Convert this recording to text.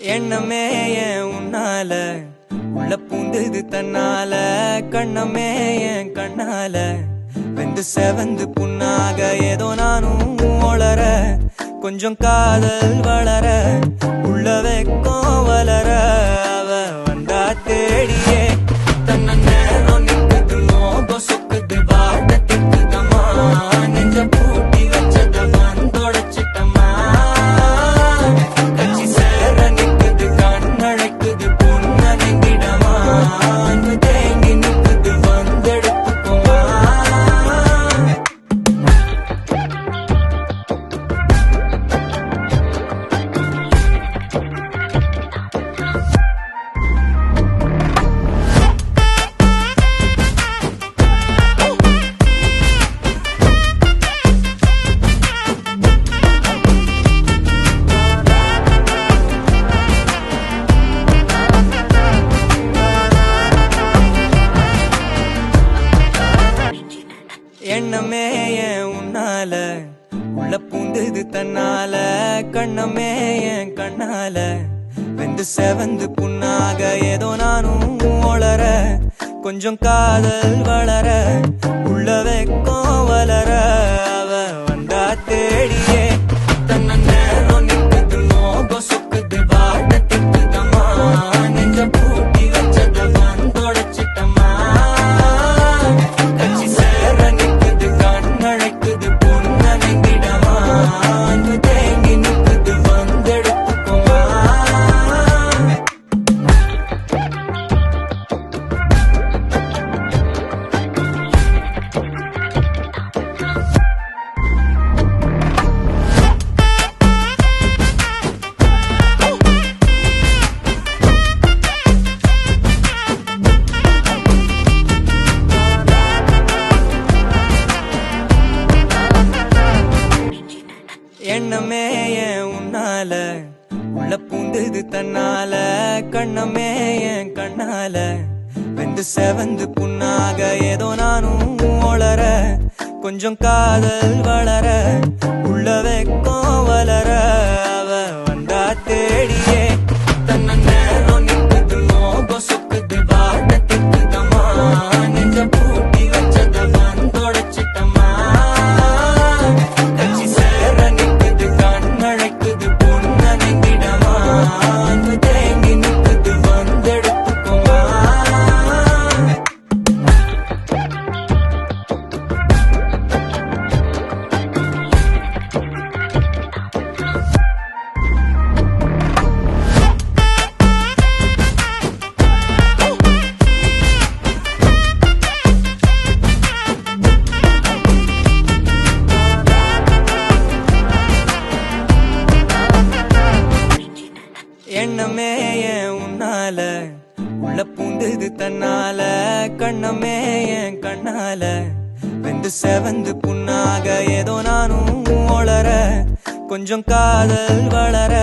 எண்ணமே ஏன் உன்னால உள்ள பூந்தது தன்னால கண்ணமே என் கண்ணால வெந்து செவந்து புண்ணாக ஏதோ நானும் ஒளர கொஞ்சம் காதல் வளர உள்ள வெக்கம் வளர அவ வந்தா தேடியே தன்ன நேரம் நிக்குது மோகம் சுக்குது வாட்ட திக்குதமா நெஞ்ச பூட்டி வச்சத வந்தொடச்சிட்டமா கட்சி சேர நிக்குது கண்ணழைக்குது புன்னகிடமா அன்பு தேங்கி நிக்குது வந்தெடுத்துக்குமா எண்ணமே ஏன் உன்னால உள்ள பூந்தது தன்னால கண்ணமே என் கண்ணால வெந்து செவந்து புண்ணாக ஏதோ நானும் ஒளர கொஞ்சம் காதல் வளர உள்ள வெக்கம் வளர அவ வந்தா தேடியே தன்ன நேரம் நிக்குது மோகம் சுக்குது வாட்ட திக்குதமா நெஞ்ச பூட்டி வச்சத வந்தொடச்சிட்டமா கட்சி சேர நிக்குது கண்ணழைக்குது புன்னகிடமா அன்பு தேங்கி நிக்குது வந்தெடுத்துக்குமா எண்ணமே ஏன் உன்னால உள்ள பூந்தது தன்னால கண்ணமே என் கண்ணால வெந்து செவந்து புண்ணாக ஏதோ நானும் ஒளர கொஞ்சம் காதல் வளர உள்ள வெக்கம் வளர அவ வந்தா தேடியே தன்ன நேரம் நிக்குது மோகம் சுக்குது வாட்ட திக்குதமா நெஞ்ச பூட்டி வச்சத வந்தொடச்சிட்டமா கட்சி சேர நிக்குது கண்ணழைக்குது புன்னகிடமா அன்பு தேங்கி நிக்குது வந்தெடுத்துக்குமா எண்ணமே ஏன் உன்னால உள்ள பூந்தது தன்னால கண்ணமே என் கண்ணால வெந்து செவந்து புண்ணாக ஏதோ நானும் ஒளர கொஞ்சம் காதல் வளர